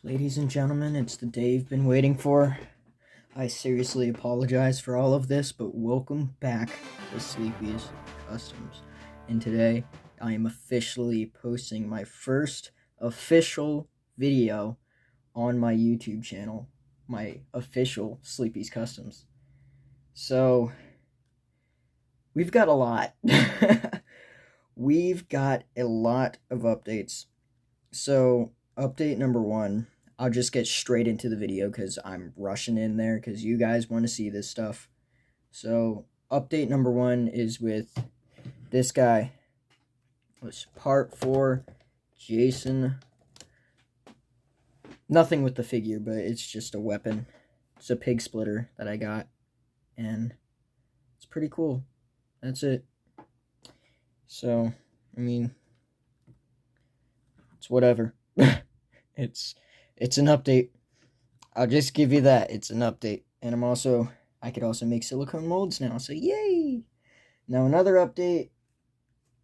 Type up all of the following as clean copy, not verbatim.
Ladies and gentlemen, it's the day you've been waiting for. I seriously apologize for all of this, but welcome back to Sleepy's Customs. And today, I am officially posting my first official video on my YouTube channel, my official Sleepy's Customs. So, we've got a lot. We've got a lot of updates. So, update number one. I'll just get straight into the video because I'm rushing in there because you guys want to see this stuff. So, update number one is with this guy. It's part 4, Jason. Nothing with the figure, but it's just a weapon. It's a pig splitter that I got, and it's pretty cool. That's it. So, I mean, it's whatever. It's an update. I'll just give you that. It's an update. And I could also make silicone molds now, so yay! Now another update,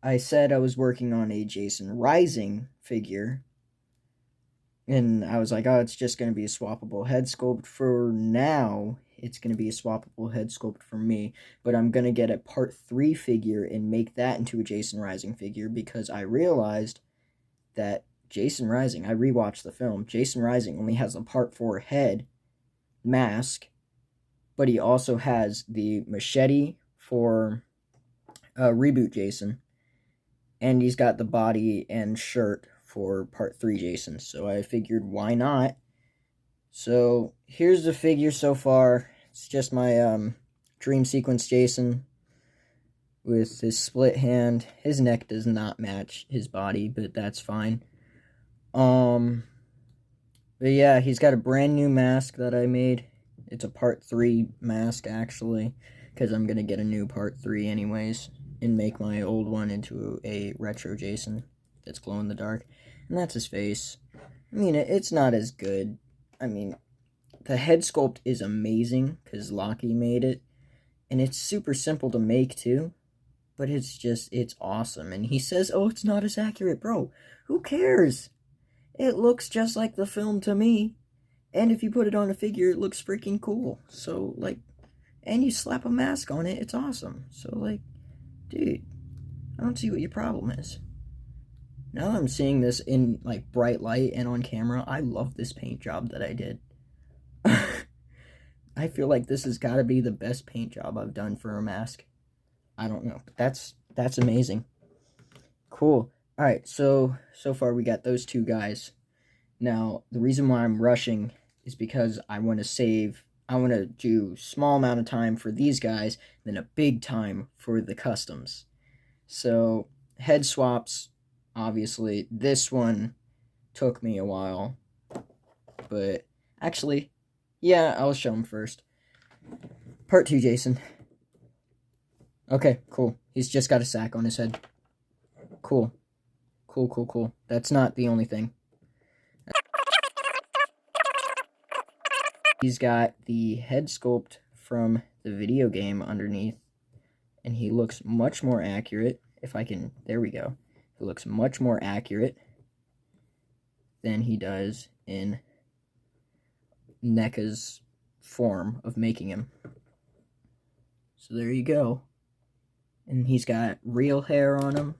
I said I was working on a Jason Rising figure. And I was like, oh, it's just going to be a swappable head sculpt for now. It's going to be a swappable head sculpt for me. But I'm going to get a part 3 figure and make that into a Jason Rising figure because I realized that Jason Rising, I rewatched the film, Jason Rising only has a part 4 head mask, but he also has the machete for Reboot Jason, and he's got the body and shirt for part 3 Jason, so I figured why not. So here's the figure so far. It's just my Dream Sequence Jason with his split hand. His neck does not match his body, but that's fine. But yeah, he's got a brand new mask that I made. It's a part 3 mask, actually, because I'm gonna get a new part 3 anyways, and make my old one into a retro Jason that's glow in the dark. And that's his face. I mean, it's not as good. I mean, the head sculpt is amazing, because Laki made it, and it's super simple to make, too. But it's awesome. And he says, oh, it's not as accurate. Bro, who cares? It looks just like the film to me. And if you put it on a figure, it looks freaking cool. So, like, and you slap a mask on it, it's awesome. So, like, dude, I don't see what your problem is. Now that I'm seeing this in, like, bright light and on camera, I love this paint job that I did. I feel like this has got to be the best paint job I've done for a mask. I don't know, but that's amazing. Cool. Alright, so far we got those two guys. Now, the reason why I'm rushing is because I want to do small amount of time for these guys, then a big time for the customs. So, head swaps, obviously, this one took me a while. But, actually, yeah, I'll show them first. Part 2, Jason. Okay, cool. He's just got a sack on his head. Cool. Cool. That's not the only thing. He's got the head sculpt from the video game underneath, and he looks much more accurate. There we go. He looks much more accurate than he does in NECA's form of making him. So there you go. And he's got real hair on him.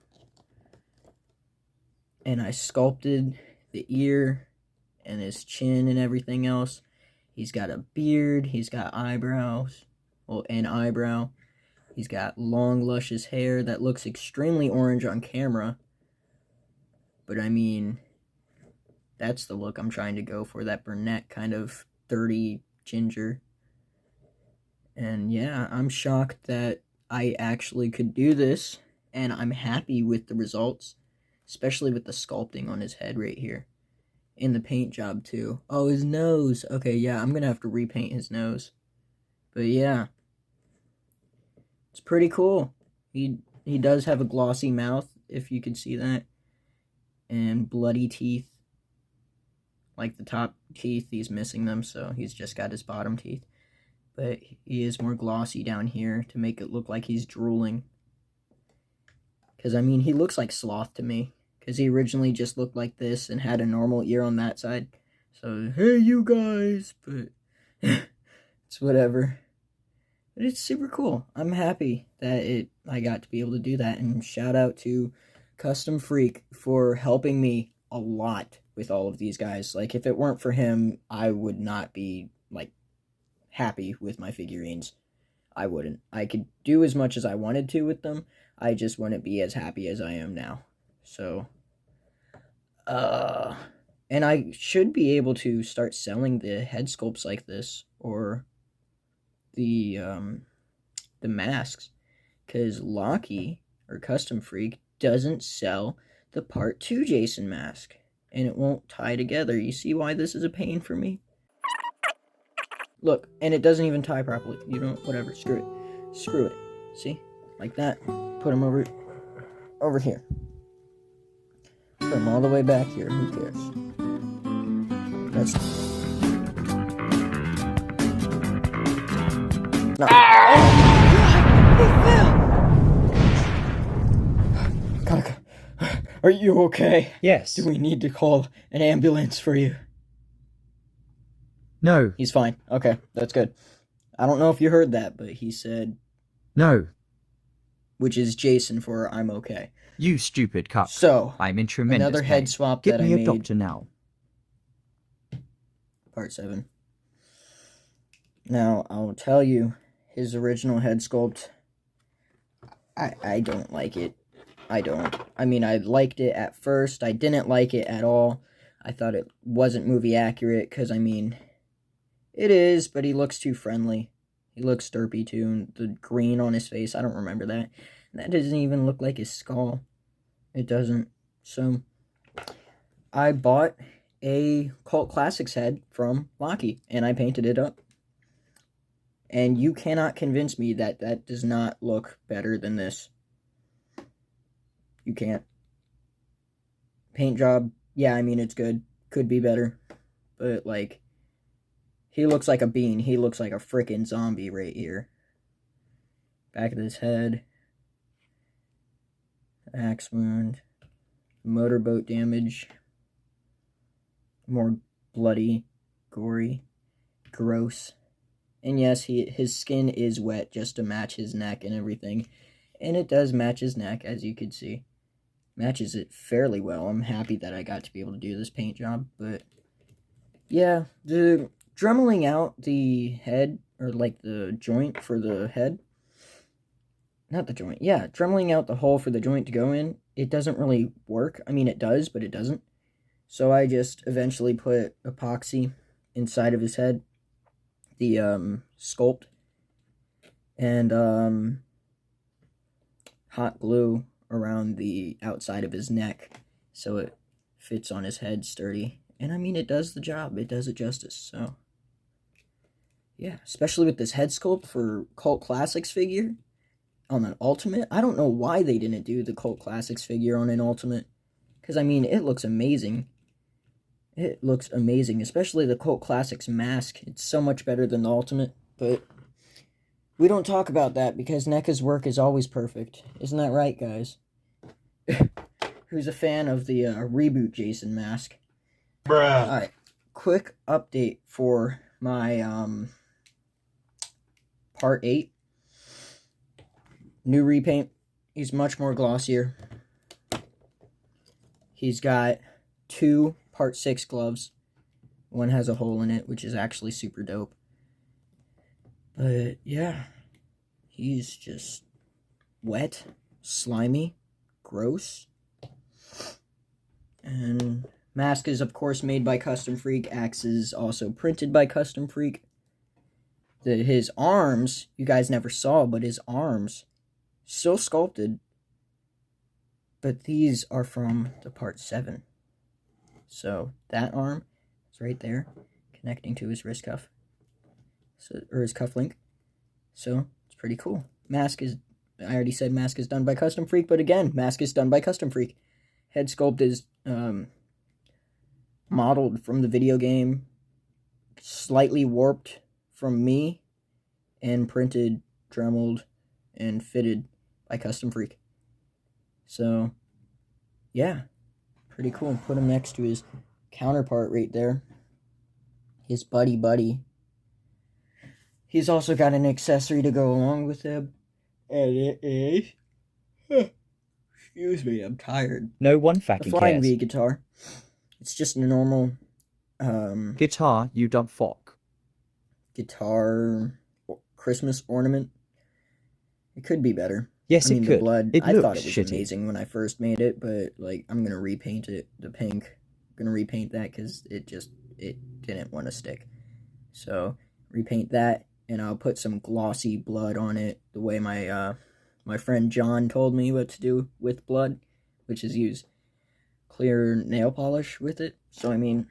And I sculpted the ear and his chin and everything else. He's got a beard. He's got eyebrows. Well, an eyebrow. He's got long, luscious hair that looks extremely orange on camera. But I mean, that's the look I'm trying to go for. That brunette kind of dirty ginger. And yeah, I'm shocked that I actually could do this. And I'm happy with the results. Especially with the sculpting on his head right here. And the paint job, too. Oh, his nose. Okay, yeah, I'm going to have to repaint his nose. But, yeah. It's pretty cool. He does have a glossy mouth, if you can see that. And bloody teeth. Like the top teeth, he's missing them, so he's just got his bottom teeth. But he is more glossy down here to make it look like he's drooling. Because, I mean, he looks like Sloth to me. Because he originally just looked like this and had a normal ear on that side. So, hey, you guys, but it's whatever. But it's super cool. I'm happy that I got to be able to do that, and shout out to Custom Freek for helping me a lot with all of these guys. Like, if it weren't for him, I would not be, like, happy with my figurines. I wouldn't. I could do as much as I wanted to with them. I just wouldn't be as happy as I am now. So, and I should be able to start selling the head sculpts like this, or the masks, because Laki, or Custom Freek, doesn't sell the Part 2 Jason mask, and it won't tie together. You see why this is a pain for me? Look, and it doesn't even tie properly. You know, whatever, screw it. Screw it. See? Like that. Put them over here. Put them all the way back here. Who cares? That's... No. Oh my God! He fell! Gotta go. Are you okay? Yes. Do we need to call an ambulance for you? No. He's fine. Okay, that's good. I don't know if you heard that, but he said... No. Which is Jason for I'm okay. You stupid cuck. So, I'm in tremendous another pain. head swap Get that I me a made. doctor now. Part 7. Now, I'll tell you, his original head sculpt, I don't like it. I don't. I mean, I liked it at first. I didn't like it at all. I thought it wasn't movie accurate, because, I mean, it is, but he looks too friendly. He looks derpy, too, and the green on his face, I don't remember that. That doesn't even look like his skull. It doesn't. So, I bought a Cult Classics head from Laki, and I painted it up. And you cannot convince me that that does not look better than this. You can't. Paint job, yeah, I mean, it's good. Could be better. But, like, he looks like a bean. He looks like a frickin' zombie right here. Back of his head. Axe wound. Motorboat damage. More bloody, gory, gross. And yes, his skin is wet just to match his neck and everything. And it does match his neck, as you can see. Matches it fairly well. I'm happy that I got to be able to do this paint job. But, yeah, the dremeling out the head, or like the joint for the head. Not the joint, yeah, dremeling out the hole for the joint to go in, it doesn't really work. I mean, it does, but it doesn't. So I just eventually put epoxy inside of his head. The sculpt, and hot glue around the outside of his neck so it fits on his head sturdy. And I mean, it does the job. It does it justice. So yeah, especially with this head sculpt for Cult Classics figure on an Ultimate. I don't know why they didn't do the Cult Classics figure on an Ultimate, because I mean, it looks amazing. It looks amazing, especially the Cult Classics mask. It's so much better than the Ultimate, but we don't talk about that because NECA's work is always perfect. Isn't that right, guys? Who's a fan of the reboot Jason mask? Bruh. Alright, quick update for my Part 8. New repaint. He's much more glossier. He's got 2 Part 6 gloves. One has a hole in it, which is actually super dope. But, yeah. He's just wet, slimy, gross. And mask is, of course, made by Custom Freek. Axe is also printed by Custom Freek. His arms, you guys never saw, but his arms, still sculpted. But these are from the Part 7. So that arm is right there, connecting to his wrist cuff, or his cuff link. So it's pretty cool. Mask is, I already said mask is done by Custom Freek, but again, mask is done by Custom Freek. Head sculpt is modeled from the video game, slightly warped from me, and printed, dremeled, and fitted by Custom Freek. So, yeah. Pretty cool. Put him next to his counterpart right there. his buddy. He's also got an accessory to go along with him, and it is... Excuse me, I'm tired. No one The fucking Flying cares. V guitar. It's just a normal Guitar, you dumb fuck. guitar Christmas ornament. It could be better. Yes, I mean, it could. the blood, It I thought looks it was shitty. amazing when I first made it, but, like, I'm gonna repaint it, the pink. I'm gonna repaint that because it didn't want to stick. So, repaint that, and I'll put some glossy blood on it, the way my friend John told me what to do with blood, which is use clear nail polish with it. So, I mean,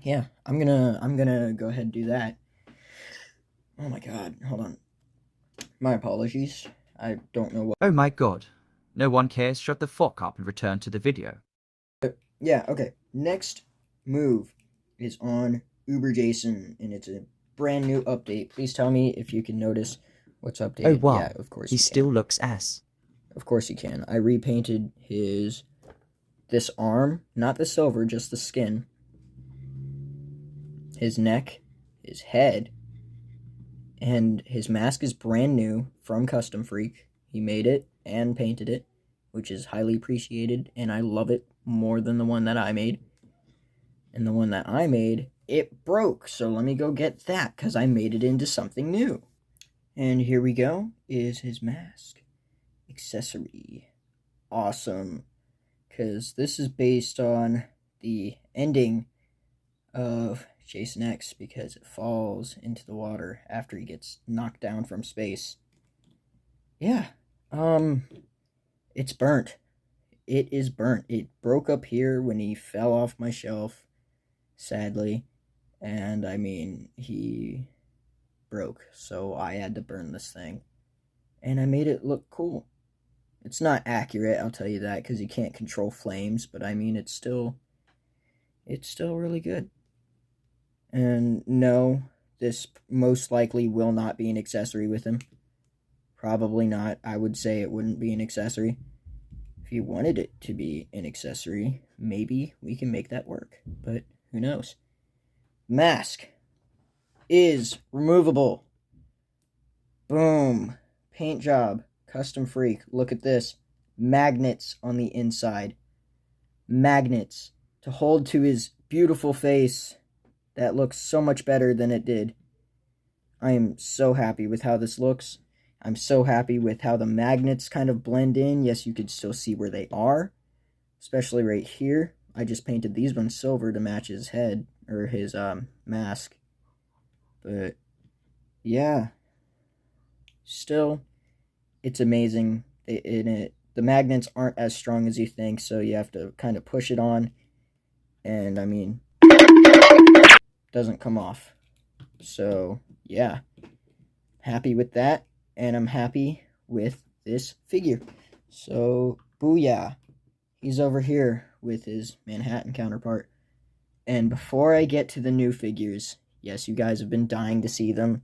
yeah, I'm gonna go ahead and do that. Oh my god, hold on. My apologies. I don't know what... Oh my god. No one cares, shut the fuck up and return to the video. Yeah, okay. Next move is on Uber Jason, and it's a brand new update. Please tell me if you can notice what's updated. Oh wow, Yeah, of course he you still can. looks ass. Of course you can. I repainted this arm, not the silver, just the skin, his neck, his head, and his mask is brand new from Custom Freek. He made it and painted it, which is highly appreciated, and I love it more than the one that I made. And the one that I made, it broke, so let me go get that, because I made it into something new. And here we go, is his mask. Accessory. Awesome. Because this is based on the ending of Jason X, because it falls into the water after he gets knocked down from space. Yeah. It's burnt. It is burnt. It broke up here when he fell off my shelf, sadly. And, I mean, he broke, so I had to burn this thing. And I made it look cool. It's not accurate, I'll tell you that, because you can't control flames, but I mean, it's still really good. And no, this most likely will not be an accessory with him. Probably not. I would say it wouldn't be an accessory. If you wanted it to be an accessory, maybe we can make that work, but who knows. Mask is removable. Boom. Paint job. Custom Freek. Look at this. Magnets on the inside. Magnets to hold to his beautiful face. That looks so much better than it did. I am so happy with how this looks. I'm so happy with how the magnets kind of blend in. Yes, you could still see where they are, especially right here. I just painted these ones silver to match his head, or his mask. But yeah, still, it's amazing. The magnets aren't as strong as you think, so you have to kind of push it on, and I mean, doesn't come off. So yeah, happy with that, and I'm happy with this figure. So booyah. He's over here with his Manhattan counterpart. And before I get to the new figures, yes, you guys have been dying to see them,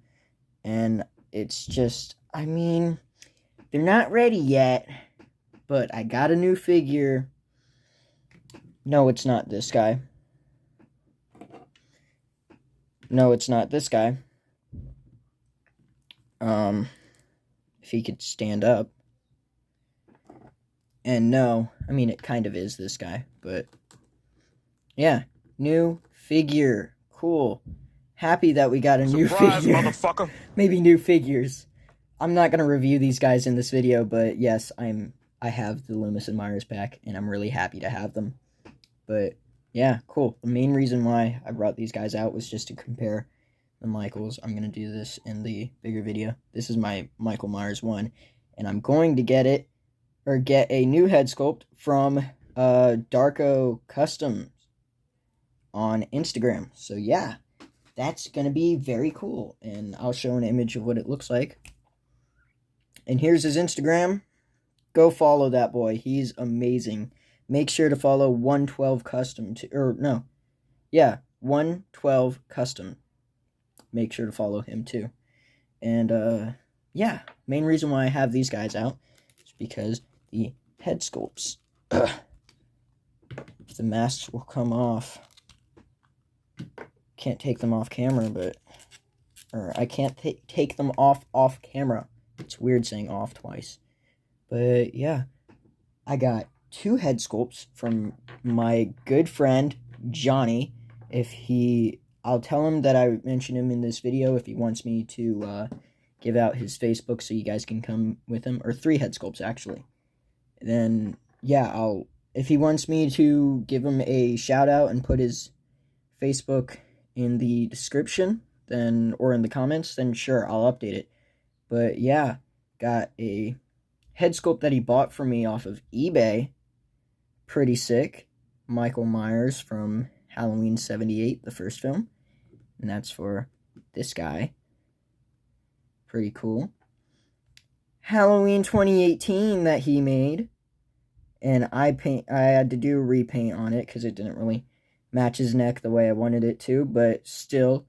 and it's just, I mean, they're not ready yet, but I got a new figure. No, it's not this guy. No, it's not this guy. If he could stand up. And no, I mean, it kind of is this guy, but yeah, new figure. Cool. Happy that we got a new figure. Motherfucker. Maybe new figures. I'm not going to review these guys in this video, but yes, I have the Loomis and Myers pack, and I'm really happy to have them. But yeah, cool. The main reason why I brought these guys out was just to compare the Michaels. I'm going to do this in the bigger video. This is my Michael Myers one, and I'm going to get a new head sculpt from Darko Customs on Instagram. So yeah, that's going to be very cool, and I'll show an image of what it looks like. And here's his Instagram. Go follow that boy. He's amazing. Make sure to follow 112 Custom. 112 Custom. Make sure to follow him too. And yeah, main reason why I have these guys out is because the head sculpts, if the masks will come off. can't take them off camera, but... Or, I can't take them off camera. It's weird saying off twice. But, yeah. I got 2 head sculpts from my good friend, Johnny. I'll tell him that I mentioned him in this video if he wants me to give out his Facebook so you guys can come with him. Or 3 head sculpts, actually. Then, yeah, if he wants me to give him a shout out and put his Facebook in the description, or in the comments, then sure, I'll update it. But yeah, got a head sculpt that he bought for me off of eBay. Pretty sick. Michael Myers from Halloween 78, the first film. And that's for this guy. Pretty cool. Halloween 2018 that he made. And I had to do a repaint on it because it didn't really match his neck the way I wanted it to. But still,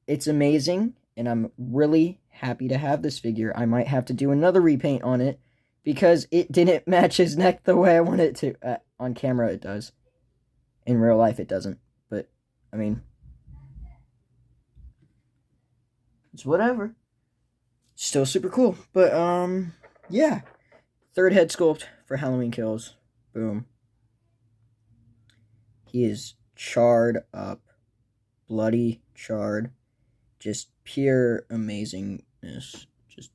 it's amazing. And I'm really happy to have this figure. I might have to do another repaint on it because it didn't match his neck the way I want it to. On camera, it does. In real life, it doesn't. But, I mean, it's whatever. Still super cool. But, yeah. 3rd head sculpt for Halloween Kills. Boom. He is charred up. Bloody charred. Just pure amazingness. Just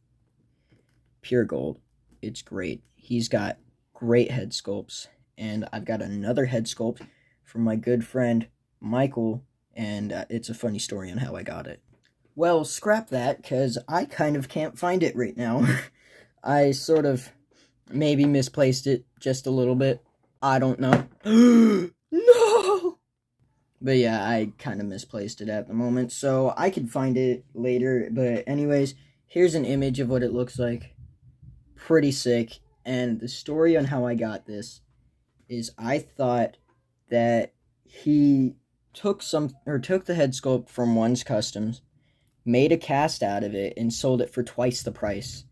pure gold. It's great. He's got great head sculpts. And I've got another head sculpt from my good friend Michael. And it's a funny story on how I got it. Well, scrap that, because I kind of can't find it right now. I sort of maybe misplaced it just a little bit. I don't know. No! But yeah, I kind of misplaced it at the moment, so I could find it later. But anyways, here's an image of what it looks like. Pretty sick. And the story on how I got this is I thought that he took the head sculpt from One's Customs, made a cast out of it, and sold it for twice the price.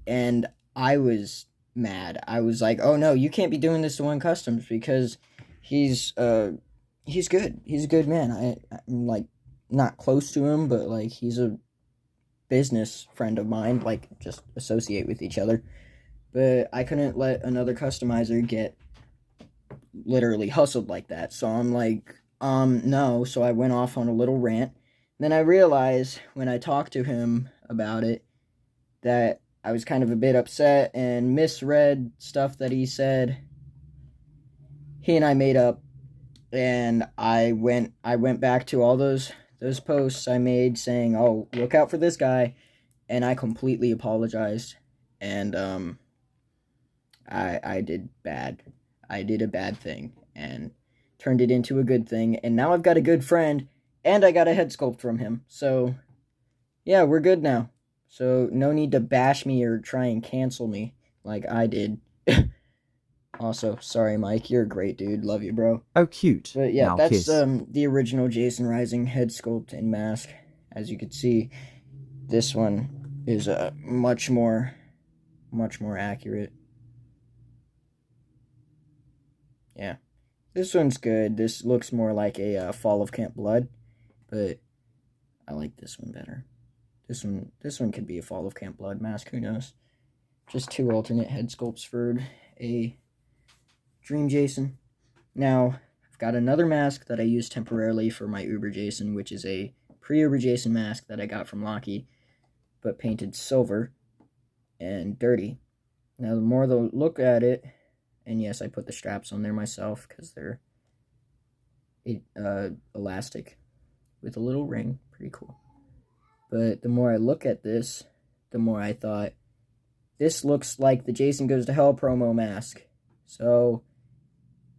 And I was mad. I was like, oh no, you can't be doing this to One Customs because he's good. He's a good man. I'm like not close to him, but like he's a business friend of mine, like just associate with each other. But I couldn't let another customizer get literally hustled like that. So I'm like, no. So I went off on a little rant. Then I realized when I talked to him about it that I was kind of a bit upset and misread stuff that he said. He and I made up, and I went back to all those posts I made saying, "Oh, look out for this guy," and I completely apologized. And I did bad. I did a bad thing and turned it into a good thing. And now I've got a good friend, and I got a head sculpt from him. So yeah, we're good now. So no need to bash me or try and cancel me like I did. Also, sorry, Mike. You're a great dude. Love you, bro. Oh, cute. But yeah, Now that's kiss. the original Jason Rising head sculpt and mask. As you can see, this one is much more accurate. Yeah, this one's good. This looks more like a Fall of Camp Blood, but I like this one better. This one could be a Fall of Camp Blood mask. Who knows? Just 2 alternate head sculpts for a Dream Jason. Now, I've got another mask that I use temporarily for my Uber Jason, which is a Pre-Uber Jason mask that I got from Laki, but painted silver and dirty. Now, the more they'll look at it, and yes, I put the straps on there myself because they're elastic with a little ring. Pretty cool. But the more I look at this, the more I thought, this looks like the Jason Goes to Hell promo mask. So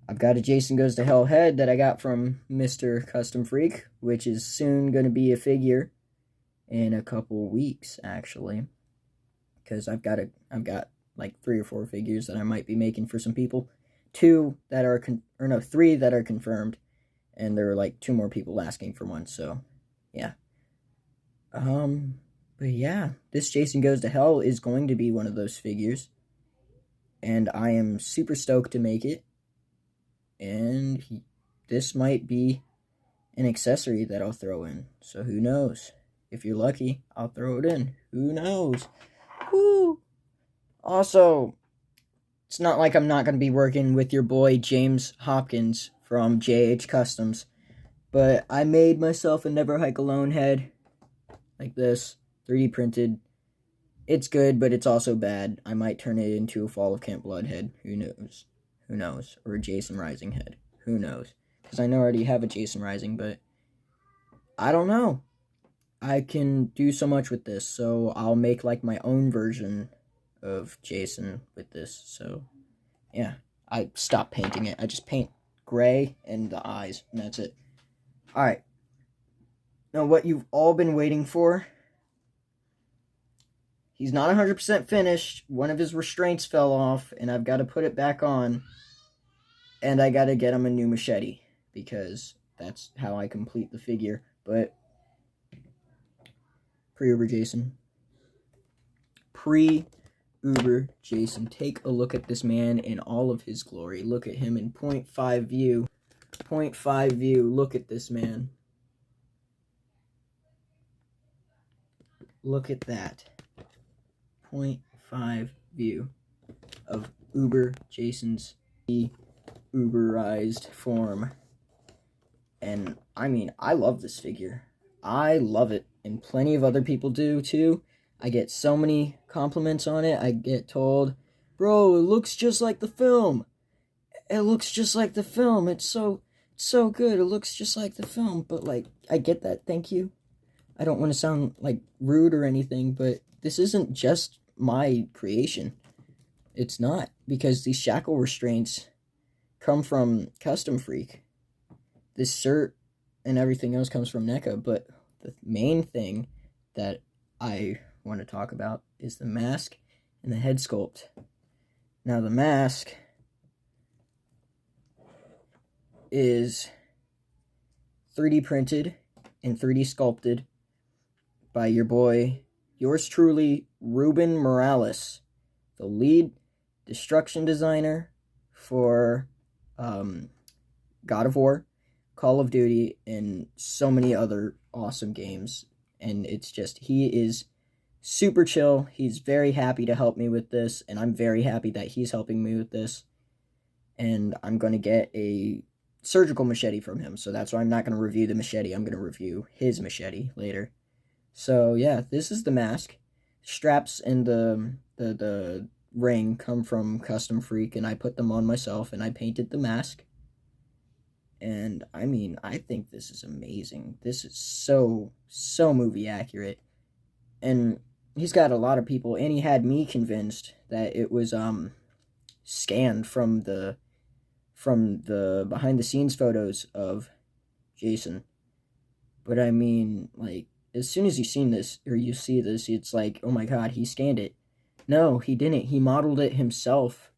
I've got a Jason Goes to Hell head that I got from Mr. Custom Freak, which is soon going to be a figure in a couple weeks, actually. Because I've got like 3 or 4 figures that I might be making for some people. 3 that are confirmed. And there are like 2 more people asking for one, so yeah. But yeah, this Jason Goes to Hell is going to be one of those figures. And I am super stoked to make it. And this might be an accessory that I'll throw in. So who knows? If you're lucky, I'll throw it in. Who knows? Woo! Also, it's not like I'm not going to be working with your boy James Hopkins from JH Customs, but I made myself a Never Hike Alone head like this, 3D printed. It's good, but it's also bad. I might turn it into a Fall of Camp Blood head. Who knows? Who knows? Or a Jason Rising head. Who knows? Because I know I already have a Jason Rising, but I don't know. I can do so much with this, so I'll make like my own version of Jason with this. So yeah, I stopped painting it. I just paint gray and the eyes, and that's it. Alright. Now what you've all been waiting for. He's not 100% finished. One of his restraints fell off, and I've got to put it back on. And I got to get him a new machete, because that's how I complete the figure. But Pre-Uber Jason. Pre-Uber Jason. Take a look at this man in all of his glory. Look at him in 0.5 view. 0.5 view. Look at this man. Look at that. 0.5 view of Uber Jason's Uberized form. And I mean, I love this figure. I love it. And plenty of other people do too. I get so many compliments on it. I get told, bro, it looks just like the film. It looks just like the film. It's so good. It looks just like the film. But like, I get that. Thank you. I don't want to sound like rude or anything, but this isn't just my creation. It's not, because these shackle restraints come from Custom Freek. This shirt and everything else comes from NECA, but the main thing that I want to talk about is the mask and the head sculpt. Now the mask is 3D printed and 3D sculpted by your boy, yours truly, Ruben Morales, the lead destruction designer for God of War, Call of Duty, and so many other awesome games. And it's just, he is super chill. He's very happy to help me with this, and I'm very happy that he's helping me with this. And I'm going to get a surgical machete from him, so that's why I'm not going to review the machete. I'm going to review his machete later. So yeah, this is the mask. Straps and the ring come from Custom Freek, and I put them on myself, and I painted the mask. And I mean, I think this is amazing. This is so movie accurate. And he's got a lot of people, and he had me convinced that it was scanned from the behind the scenes photos of Jason. But I mean, like, as soon as you see this, it's like, oh my god, he scanned it. No, he didn't. He modeled it himself.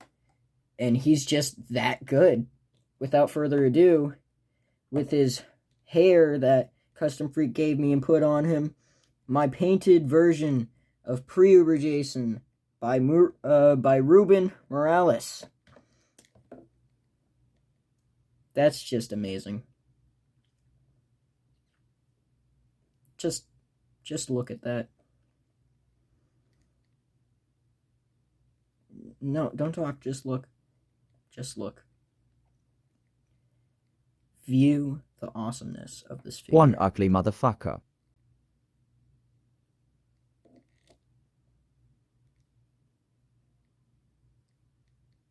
And he's just that good. Without further ado, with his hair that Custom Freek gave me and put on him, my painted version of Pre-Uber Jason by Ruben Morales. That's just amazing. Just look at that. No, don't talk, just look. Just look. View the awesomeness of this figure. One ugly motherfucker.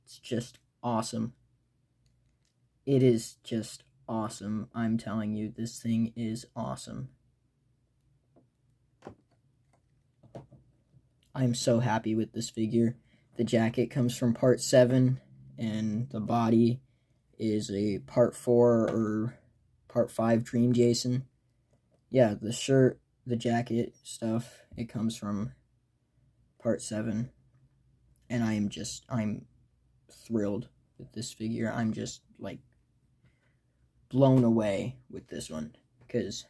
It's just awesome. It is just awesome. I'm telling you, this thing is awesome. I'm so happy with this figure. The jacket comes from part 7, and the body is a part 4 or part 5 Dream Jason. Yeah, the shirt, the jacket stuff, it comes from part 7. And I'm thrilled with this figure. I'm just, like, blown away with this one, because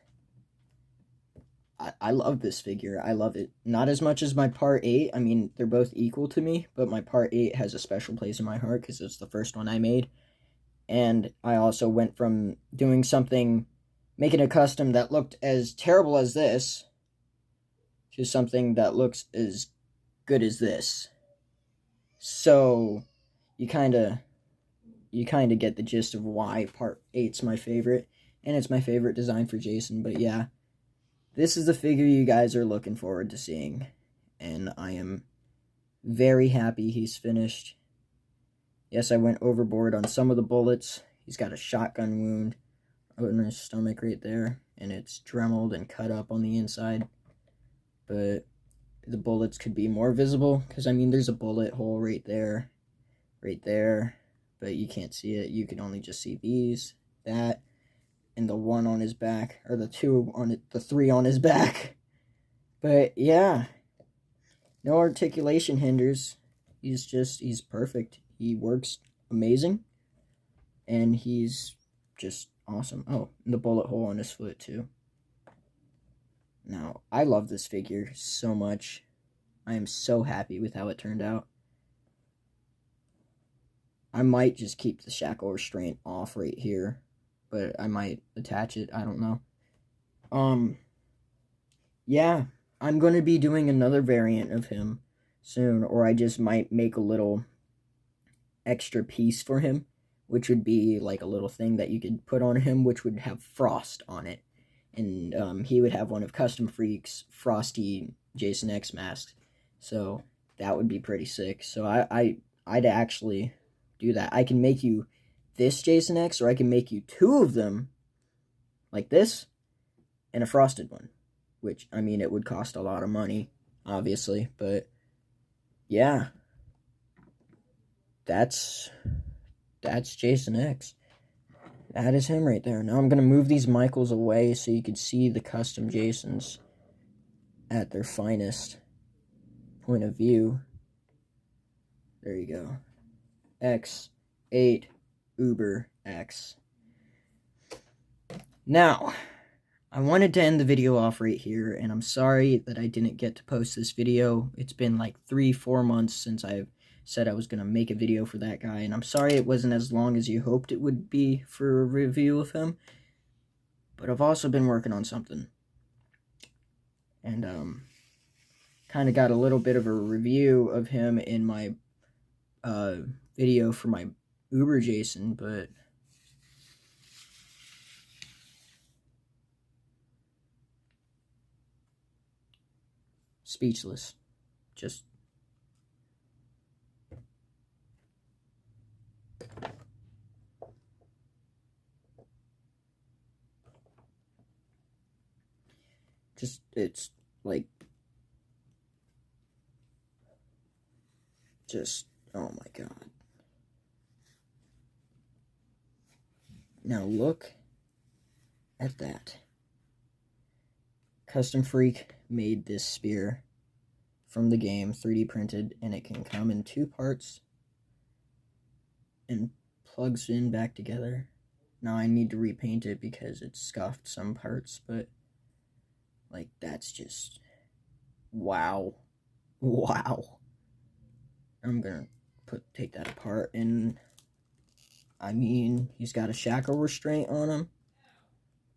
I love this figure. I love it. Not as much as my part 8. I mean, they're both equal to me, but my part 8 has a special place in my heart because it's the first one I made. And I also went from doing something making a custom that looked as terrible as this to something that looks as good as this. So you kind of get the gist of why part 8's my favorite, and it's my favorite design for Jason. But yeah, this is the figure you guys are looking forward to seeing, and I am very happy he's finished. Yes, I went overboard on some of the bullets. He's got a shotgun wound in his stomach right there, and it's dremeled and cut up on the inside. But the bullets could be more visible, because I mean there's a bullet hole right there, but you can't see it. You can only just see these, that, and the one on his back, or the three on his back. But yeah, no articulation hinders. He's perfect. He works amazing, and he's just awesome. Oh, and the bullet hole on his foot too. Now, I love this figure so much. I am so happy with how it turned out. I might just keep the shackle restraint off right here, but I might attach it. I don't know. Yeah, I'm going to be doing another variant of him soon, or I just might make a little extra piece for him, which would be like a little thing that you could put on him, which would have frost on it. And he would have one of Custom Freek's frosty Jason X masks. So that would be pretty sick. So I'd actually do that. I can make you this Jason X, or I can make you two of them, like this, and a frosted one. Which, I mean, it would cost a lot of money, obviously, but yeah. That's Jason X. That is him right there. Now I'm going to move these Michaels away so you can see the custom Jasons at their finest point of view. There you go. X8 Uber X. Now, I wanted to end the video off right here, and I'm sorry that I didn't get to post this video. It's been like 3-4 months since I've said I was going to make a video for that guy, and I'm sorry it wasn't as long as you hoped it would be for a review of him, but I've also been working on something, and kind of got a little bit of a review of him in my video for my Uber Jason, but speechless. It's like, oh my god. Now look at that. Custom Freek made this spear from the game, 3D printed, and it can come in 2 parts and plugs in back together. Now I need to repaint it because it's scuffed some parts, but like, that's just wow. I'm gonna take that apart, and I mean, he's got a shackle restraint on him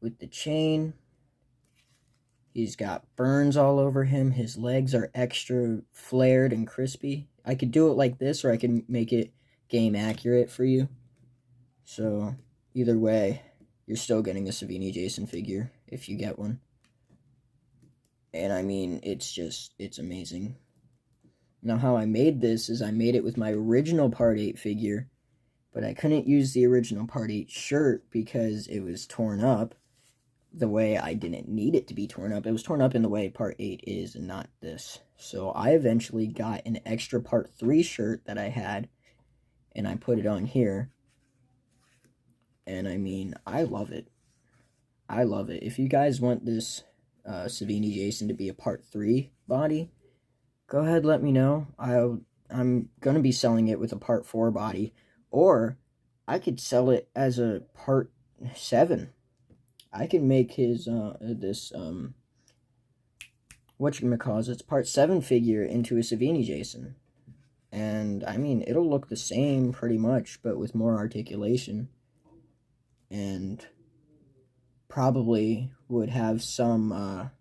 with the chain. He's got burns all over him. His legs are extra flared and crispy. I could do it like this, or I can make it game accurate for you. So either way, you're still getting a Savini Jason figure if you get one. And I mean, it's amazing. Now, how I made this is I made it with my original Part 8 figure, but I couldn't use the original Part 8 shirt because it was torn up the way I didn't need it to be torn up. It was torn up in the way Part 8 is and not this. So I eventually got an extra Part 3 shirt that I had, and I put it on here. And I mean, I love it. If you guys want this Savini Jason to be a Part 3 body, go ahead, let me know. I'm going to be selling it with a Part 4 body, or I could sell it as a Part 7. I can make his, it's Part 7 figure into a Savini Jason. And, I mean, it'll look the same pretty much, but with more articulation. And probably would have some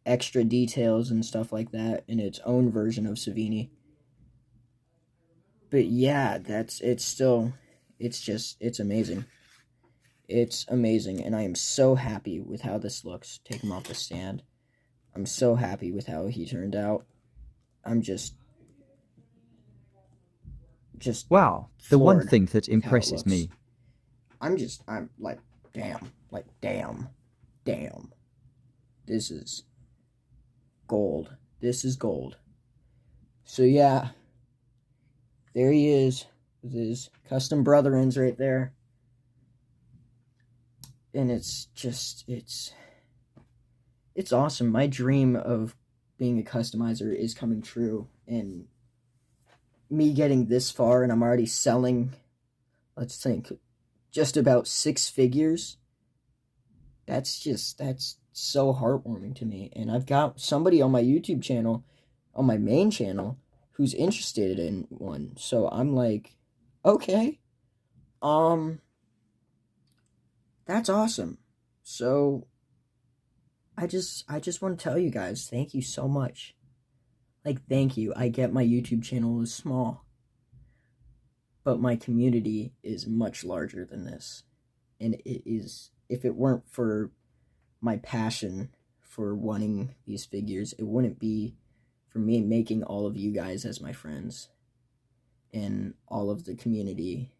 extra details and stuff like that in its own version of Savini. But yeah, it's amazing. It's amazing, and I am so happy with how this looks. Take him off the stand. I'm so happy with how he turned out. I'm just Wow, the one floored thing that with how it impresses looks. me. I'm like, damn. This is gold. This is gold. So yeah, there he is with his custom brother ends right there. And it's awesome. My dream of being a customizer is coming true, and me getting this far, and I'm already selling, let's think, just about 6 figures. That's so heartwarming to me. And I've got somebody on my YouTube channel, on my main channel, who's interested in one. So I'm like, okay, that's awesome. So I just want to tell you guys, thank you so much. Like, thank you. I get my YouTube channel is small, but my community is much larger than this. And it is, if it weren't for my passion for wanting these figures, it wouldn't be for me making all of you guys as my friends and all of the community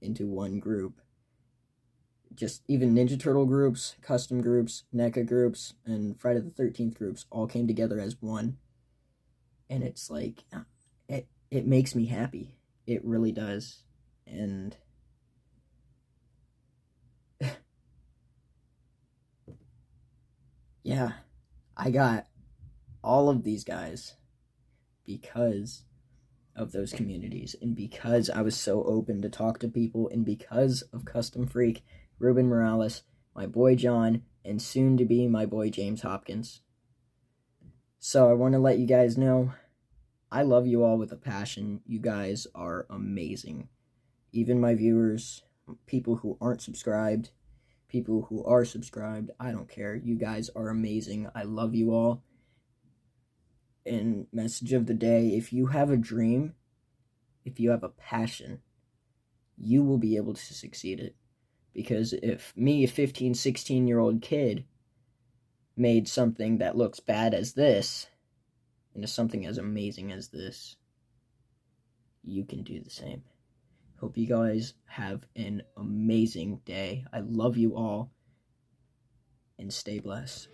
into one group. Just even Ninja Turtle groups, custom groups, NECA groups, and Friday the 13th groups all came together as one. And it's like, it makes me happy. It really does. And yeah, I got all of these guys because of those communities, and because I was so open to talk to people, and because of Custom Freak, Ruben Morales, my boy John, and soon to be my boy James Hopkins. So I want to let you guys know, I love you all with a passion. You guys are amazing. Even my viewers, people who aren't subscribed, people who are subscribed, I don't care. You guys are amazing. I love you all. And message of the day, if you have a dream, if you have a passion, you will be able to succeed it. Because if me, a 15, 16-year-old kid, made something that looks bad as this into something as amazing as this, you can do the same. Hope you guys have an amazing day. I love you all, and stay blessed.